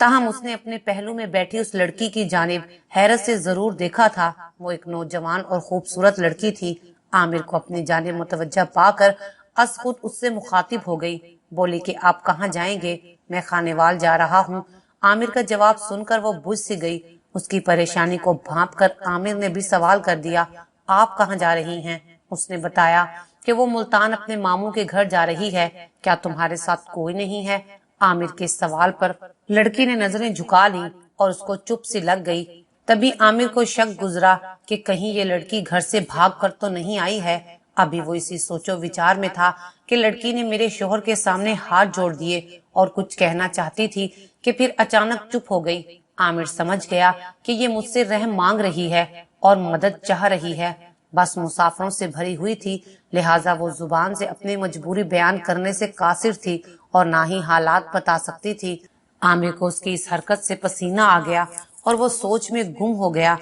تاہم اس نے اپنے پہلو میں بیٹھی اس لڑکی کی جانب حیرت سے ضرور دیکھا تھا۔ وہ ایک نوجوان اور خوبصورت لڑکی تھی۔ عامر کو اپنی جانب متوجہ پا کر از خود اس سے مخاطب ہو گئی، بولی کہ آپ کہاں جائیں گے؟ میں خانیوال جا رہا ہوں۔ عامر کا جواب سن کر وہ بجھ سی گئی۔ اس کی پریشانی کو بھانپ کر عامر نے بھی سوال کر دیا، آپ کہاں جا رہی ہیں؟ اس نے بتایا کہ وہ ملتان اپنے ماموں کے گھر جا رہی ہے، کیا تمہارے ساتھ کوئی نہیں ہے؟ عامر کے سوال پر لڑکی نے نظریں جھکا لی اور اس کو چپ سی لگ گئی۔ تبھی عامر کو شک گزرا کہ کہیں یہ لڑکی گھر سے بھاگ کر تو نہیں آئی ہے۔ ابھی وہ اسی سوچو وچار میں تھا کہ لڑکی نے میرے شوہر کے سامنے ہاتھ جوڑ دیے اور کچھ کہنا چاہتی تھی کہ پھر اچانک چپ ہو گئی۔ عامر سمجھ گیا کہ یہ مجھ سے رحم مانگ رہی ہے اور مدد چاہ رہی ہے۔ بس مسافروں سے بھری ہوئی تھی، لہٰذا وہ زبان سے اپنی مجبوری بیان کرنے سے قاصر تھی اور نہ ہی حالات بتا سکتی تھی۔ عامر کو اس کی اس حرکت سے پسینہ آ گیا اور وہ سوچ میں گم ہو گیا۔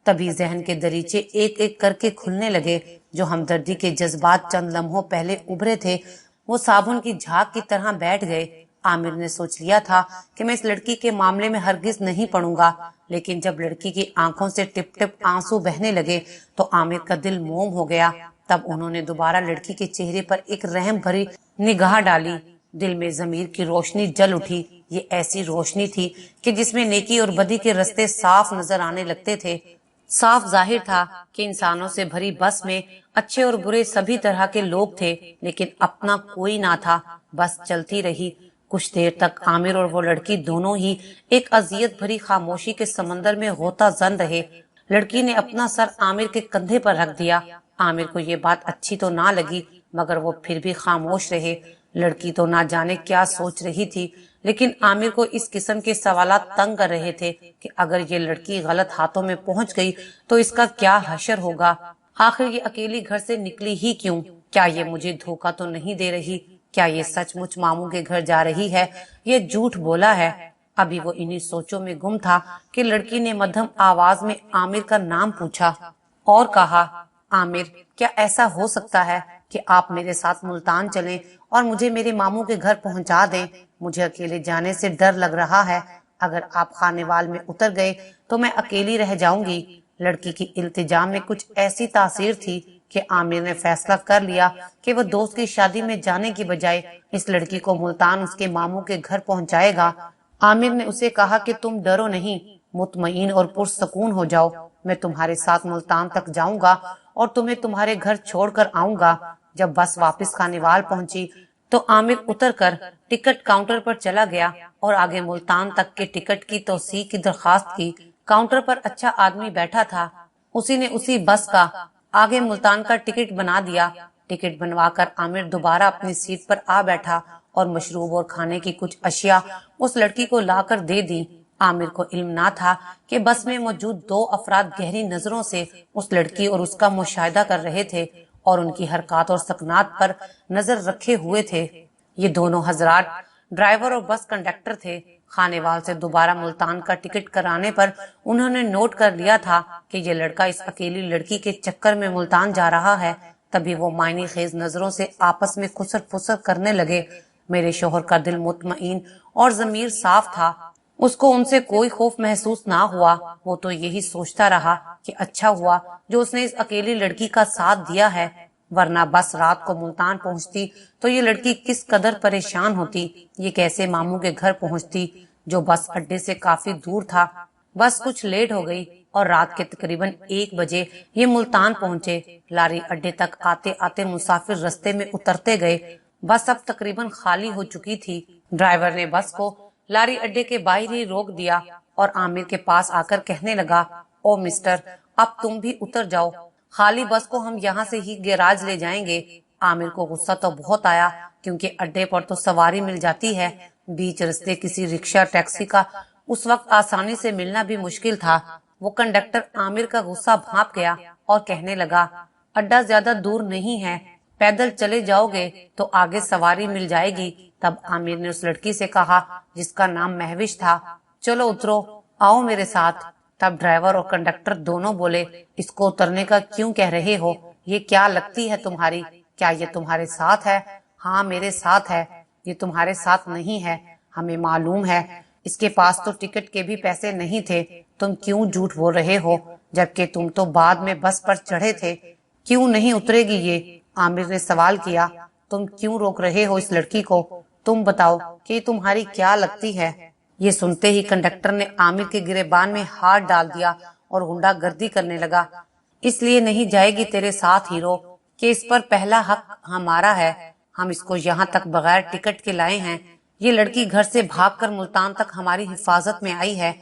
تبھی ذہن کے دریچے ایک ایک کر کے کھلنے لگے۔ جو ہمدردی کے جذبات چند لمحوں پہلے ابھرے تھے وہ صابن کی جھاگ کی طرح بیٹھ گئے۔ عامر نے سوچ لیا تھا کہ میں اس لڑکی کے معاملے میں ہرگز نہیں پڑوں گا، لیکن جب لڑکی کی آنکھوں سے ٹپ ٹپ آنسو بہنے لگے تو عامر کا دل موم ہو گیا۔ تب انہوں نے دوبارہ لڑکی کے چہرے پر ایک رحم بھری نگاہ ڈالی۔ دل میں ضمیر کی روشنی جل اٹھی۔ یہ ایسی روشنی تھی کہ جس میں نیکی اور بدی کے رستے صاف نظر آنے لگتے تھے۔ صاف ظاہر تھا کہ انسانوں سے بھری بس میں اچھے اور برے سبھی طرح کے لوگ تھے، لیکن اپنا کوئی نہ تھا۔ بس چلتی رہی۔ کچھ دیر تک عامر اور وہ لڑکی دونوں ہی ایک اذیت بھری خاموشی کے سمندر میں غوطہ زن رہے۔ لڑکی نے اپنا سر عامر کے کندھے پر رکھ دیا۔ عامر کو یہ بات اچھی تو نہ لگی، مگر وہ پھر بھی خاموش رہے۔ لڑکی تو نہ جانے کیا سوچ رہی تھی، لیکن عامر کو اس قسم کے سوالات تنگ کر رہے تھے کہ اگر یہ لڑکی غلط ہاتھوں میں پہنچ گئی تو اس کا کیا حشر ہوگا؟ آخر یہ اکیلی گھر سے نکلی ہی کیوں؟ کیا یہ مجھے دھوکہ تو نہیں دے رہی؟ کیا یہ سچ مچ ماموں کے گھر جا رہی ہے؟ یہ جھوٹ بولا ہے؟ ابھی وہ انہی سوچوں میں گم تھا کہ لڑکی نے مدھم آواز میں عامر کا نام پوچھا اور کہا، عامر، کیا ایسا ہو سکتا ہے کہ آپ میرے ساتھ ملتان چلیں اور مجھے میرے ماموں کے گھر پہنچا دیں؟ مجھے اکیلے جانے سے ڈر لگ رہا ہے۔ اگر آپ خانیوال میں اتر گئے تو میں اکیلی رہ جاؤں گی۔ لڑکی کی التجا میں کچھ ایسی تاثیر تھی کہ عامر نے فیصلہ کر لیا کہ وہ دوست کی شادی میں جانے کی بجائے اس لڑکی کو ملتان اس کے ماموں کے گھر پہنچائے گا۔ عامر نے اسے کہا کہ تم ڈرو نہیں، مطمئن اور پرسکون ہو جاؤ۔ میں تمہارے ساتھ ملتان تک جاؤں گا اور تمہیں تمہارے گھر چھوڑ کر آؤں گا۔ جب بس واپس خانیوال پہنچی تو عامر اتر کر ٹکٹ کاؤنٹر پر چلا گیا اور آگے ملتان تک کے ٹکٹ کی توسیع کی درخواست کی۔ کاؤنٹر پر اچھا آدمی بیٹھا تھا، اسی نے اسی بس کا آگے ملتان کا ٹکٹ بنا دیا۔ ٹکٹ بنوا کر عامر دوبارہ اپنی سیٹ پر آ بیٹھا اور مشروب اور کھانے کی کچھ اشیاء اس لڑکی کو لا کر دے دی۔ عامر کو علم نہ تھا کہ بس میں موجود دو افراد گہری نظروں سے اس لڑکی اور اس کا مشاہدہ کر رہے تھے اور ان کی حرکات اور سکنات پر نظر رکھے ہوئے تھے۔ یہ دونوں حضرات ڈرائیور اور بس کنڈکٹر تھے۔ خانیوال سے دوبارہ ملتان کا ٹکٹ کرانے پر انہوں نے نوٹ کر لیا تھا کہ یہ لڑکا اس اکیلی لڑکی کے چکر میں ملتان جا رہا ہے۔ تبھی وہ معنی خیز نظروں سے آپس میں خسر پسر کرنے لگے۔ میرے شوہر کا دل مطمئن اور ضمیر صاف تھا، اس کو ان سے کوئی خوف محسوس نہ ہوا۔ وہ تو یہی سوچتا رہا کہ اچھا ہوا جو اس نے اس اکیلی لڑکی کا ساتھ دیا ہے، ورنہ بس رات کو ملتان پہنچتی تو یہ لڑکی کس قدر پریشان ہوتی۔ یہ کیسے ماموں کے گھر پہنچتی جو بس اڈے سے کافی دور تھا۔ بس کچھ لیٹ ہو گئی اور رات کے تقریباً 1 بجے یہ ملتان پہنچے۔ لاری اڈے تک آتے آتے مسافر رستے میں اترتے گئے۔ بس اب تقریباً خالی ہو چکی تھی۔ ڈرائیور نے بس کو لاری اڈے کے باہر ہی روک دیا اور عامر کے پاس آ کر کہنے لگا، او مسٹر، اب تم بھی اتر جاؤ، خالی بس کو ہم یہاں سے ہی گیراج لے جائیں گے۔ عامر کو غصہ تو بہت آیا کیونکہ اڈے پر تو سواری مل جاتی ہے، بیچ رستے کسی رکشہ ٹیکسی کا اس وقت آسانی سے ملنا بھی مشکل تھا۔ وہ کنڈکٹر عامر کا غصہ بھانپ گیا اور کہنے لگا، اڈا زیادہ دور نہیں ہے، پیدل چلے جاؤ گے تو آگے سواری مل جائے گی۔ تب عامر نے اس لڑکی سے کہا جس کا نام مہوش تھا، چلو اترو، آؤ میرے ساتھ۔ تب ڈرائیور اور کنڈکٹر دونوں بولے، اس کو اترنے کا کیوں کہہ رہے ہو؟ یہ کیا لگتی ہے تمہاری؟ کیا یہ تمہارے ساتھ ہے؟ ہاں میرے ساتھ ہے۔ یہ تمہارے ساتھ نہیں ہے، ہمیں معلوم ہے اس کے پاس تو ٹکٹ کے بھی پیسے نہیں تھے، تم کیوں جھوٹ بول رہے ہو؟ جبکہ تم تو بعد میں بس پر چڑھے تھے، کیوں نہیں اترے گی یہ؟ عامر نے سوال کیا۔ تم کیوں روک رہے ہو اس لڑکی کو؟ تم بتاؤ کہ تمہاری کیا لگتی ہے؟ یہ سنتے ہی کنڈکٹر نے عامر کے گریبان میں ہاتھ ڈال دیا اور غنڈا گردی کرنے لگا۔ اس لیے نہیں جائے گی تیرے ساتھ ہیرو کہ اس پر پہلا حق ہمارا ہے، ہم اس کو یہاں تک بغیر ٹکٹ کے لائے ہیں، یہ لڑکی گھر سے بھاگ کر ملتان تک ہماری حفاظت میں آئی ہے،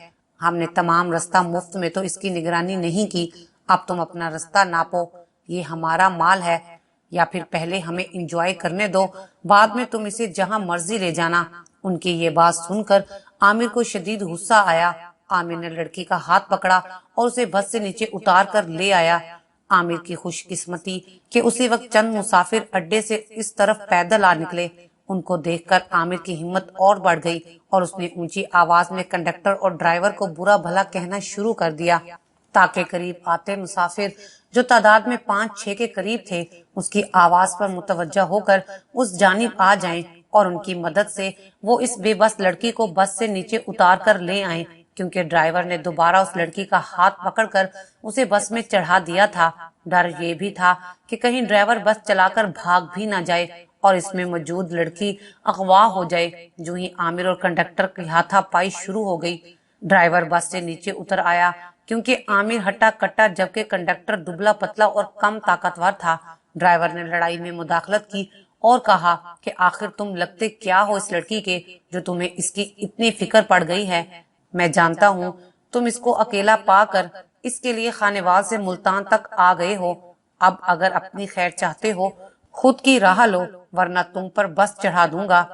ہم نے تمام رستہ مفت میں تو اس کی نگرانی نہیں کی، اب تم اپنا رستہ ناپو، یہ ہمارا مال ہے، یا پھر پہلے ہمیں انجوائے کرنے دو، بعد میں تم اسے جہاں مرضی لے جانا۔ ان کی یہ بات سن کر عامر کو شدید غصہ آیا۔ عامر نے لڑکی کا ہاتھ پکڑا اور اسے بس سے نیچے اتار کر لے آیا۔ عامر کی خوش قسمتی کہ اسی وقت چند مسافر اڈے سے اس طرف پیدل آ نکلے۔ ان کو دیکھ کر عامر کی ہمت اور بڑھ گئی اور اس نے اونچی آواز میں کنڈکٹر اور ڈرائیور کو برا بھلا کہنا شروع کر دیا تاکہ قریب آتے مسافر جو تعداد میں 5-6 کے قریب تھے اس کی آواز پر متوجہ ہو کر اس جانب آ جائیں اور ان کی مدد سے وہ اس بے بس لڑکی کو بس سے نیچے اتار کر لے آئیں، کیونکہ ڈرائیور نے دوبارہ اس لڑکی کا ہاتھ پکڑ کر اسے بس میں چڑھا دیا تھا۔ ڈر یہ بھی تھا کہ کہیں ڈرائیور بس چلا کر بھاگ بھی نہ جائے اور اس میں موجود لڑکی اغوا ہو جائے۔ جو ہی عامر اور کنڈکٹر کی ہاتھا پائی شروع ہو گئی، ڈرائیور بس سے نیچے اتر آیا، کیونکہ عامر ہٹا کٹا جبکہ کنڈکٹر دبلا پتلا اور کم طاقتور تھا۔ ڈرائیور نے لڑائی میں مداخلت کی اور کہا کہ آخر تم لگتے کیا ہو اس لڑکی کے جو تمہیں اس کی اتنی فکر پڑ گئی ہے؟ میں جانتا ہوں تم اس کو اکیلا پا کر اس کے لیے خانوال سے ملتان تک آ گئے ہو، اب اگر اپنی خیر چاہتے ہو خود کی راہ لو ورنہ تم پر بس چڑھا دوں گا،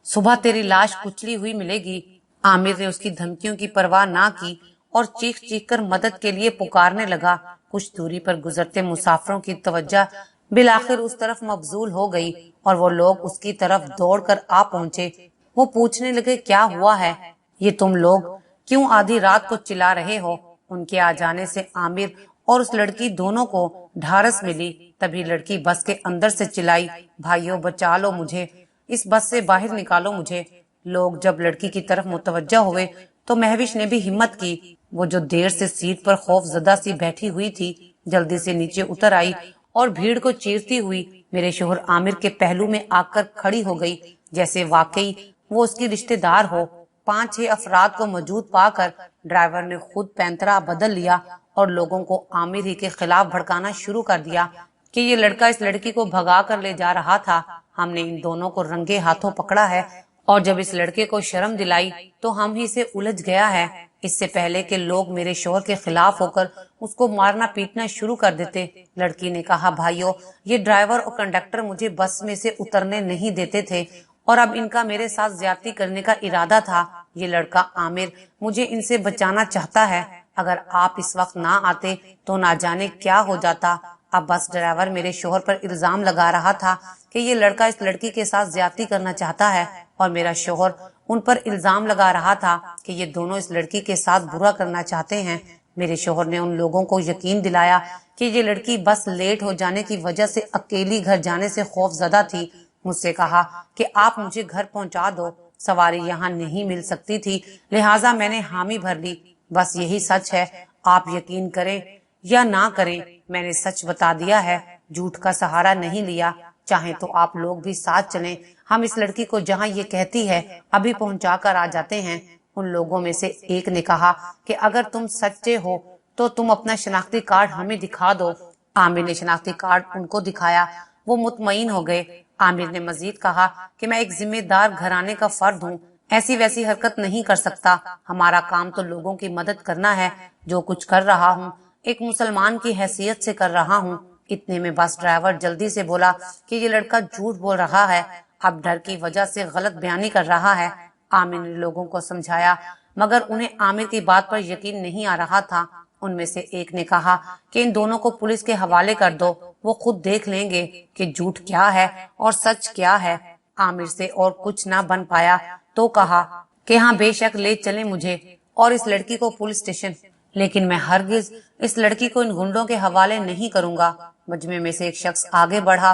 صبح تیری لاش کچلی ہوئی ملے گی۔ عامر نے اس کی دھمکیوں کی پرواہ نہ کی اور چیخ چیخ کر مدد کے لیے پکارنے لگا۔ کچھ دوری پر گزرتے مسافروں کی توجہ بالآخر اس طرف مبذول ہو گئی اور وہ لوگ اس کی طرف دوڑ کر آ پہنچے۔ وہ پوچھنے لگے کیا ہوا ہے؟ یہ تم لوگ کیوں آدھی رات کو چلا رہے ہو؟ ان کے آ جانے سے عامر اور اس لڑکی دونوں کو ڈھارس ملی، تبھی لڑکی بس کے اندر سے چلائی، بھائیو بچا لو مجھے، اس بس سے باہر نکالو مجھے۔ لوگ جب لڑکی کی طرف متوجہ ہوئے تو مہوش نے بھی ہمت کی، وہ جو دیر سے سیٹ پر خوف زدہ سی بیٹھی ہوئی تھی جلدی سے نیچے اتر آئی اور بھیڑ کو چیرتی ہوئی میرے شوہر عامر کے پہلو میں آ کر کھڑی ہو گئی جیسے واقعی وہ اس کی رشتہ دار ہو۔ 5-6 افراد کو موجود پا کر ڈرائیور نے خود پینترا بدل لیا اور لوگوں کو عامر ہی کے خلاف بھڑکانا شروع کر دیا کہ یہ لڑکا اس لڑکی کو بھگا کر لے جا رہا تھا، ہم نے ان دونوں کو رنگے ہاتھوں پکڑا ہے اور جب اس لڑکے کو شرم دلائی تو ہم ہی سے الجھ گیا ہے، اس سے پہلے کہ لوگ میرے شوہر کے خلاف ہو کر اس کو مارنا پیٹنا شروع کر دیتے۔ لڑکی نے کہا بھائیو یہ ڈرائیور اور کنڈکٹر مجھے بس میں سے اترنے نہیں دیتے تھے اور اب ان کا میرے ساتھ زیادتی کرنے کا ارادہ تھا، یہ لڑکا عامر مجھے ان سے بچانا چاہتا ہے، اگر آپ اس وقت نہ آتے تو نہ جانے کیا ہو جاتا۔ اب بس ڈرائیور میرے شوہر پر الزام لگا رہا تھا کہ یہ لڑکا اس لڑکی کے ساتھ زیادتی کرنا چاہتا ہے اور میرا شوہر ان پر الزام لگا رہا تھا کہ یہ دونوں اس لڑکی کے ساتھ برا کرنا چاہتے ہیں۔ میرے شوہر نے ان لوگوں کو یقین دلایا کہ یہ لڑکی بس لیٹ ہو جانے کی وجہ سے اکیلی گھر جانے سے خوف زدہ تھی، مجھ سے کہا کہ آپ مجھے گھر پہنچا دو، سواری یہاں نہیں مل سکتی تھی لہٰذا میں نے حامی بھر لی، بس یہی سچ ہے، آپ یقین کریں یا نہ کریں میں نے سچ بتا دیا ہے، جھوٹ کا سہارا نہیں لیا، چاہیں تو آپ لوگ بھی ساتھ چلیں، ہم اس لڑکی کو جہاں یہ کہتی ہے ابھی پہنچا کر آ جاتے ہیں۔ ان لوگوں میں سے ایک نے کہا کہ اگر تم سچے ہو تو تم اپنا شناختی کارڈ ہمیں دکھا دو۔ عامر نے شناختی کارڈ ان کو دکھایا، وہ مطمئن ہو گئے۔ عامر نے مزید کہا کہ میں ایک ذمہ دار گھرانے کا فرد ہوں، ایسی ویسی حرکت نہیں کر سکتا، ہمارا کام تو لوگوں کی مدد کرنا ہے، جو کچھ کر رہا ہوں ایک مسلمان کی حیثیت سے کر رہا ہوں۔ اتنے میں بس ڈرائیور جلدی سے بولا کہ یہ لڑکا جھوٹ بول رہا ہے، اب ڈر کی وجہ سے غلط بیانی کر رہا ہے۔ عامر نے لوگوں کو سمجھایا مگر انہیں عامر کی بات پر یقین نہیں آ رہا تھا۔ ان میں سے ایک نے کہا کہ ان دونوں کو پولیس کے حوالے کر دو، وہ خود دیکھ لیں گے کہ جھوٹ کیا ہے اور سچ کیا ہے۔ عامر سے اور کچھ نہ بن پایا تو کہا کہ ہاں بے شک لے چلیں مجھے اور اس لڑکی کو پولیس اسٹیشن، لیکن میں ہرگز اس لڑکی کو ان گنڈوں کے حوالے نہیں کروں گا۔ مجمع میں سے ایک شخص آگے بڑھا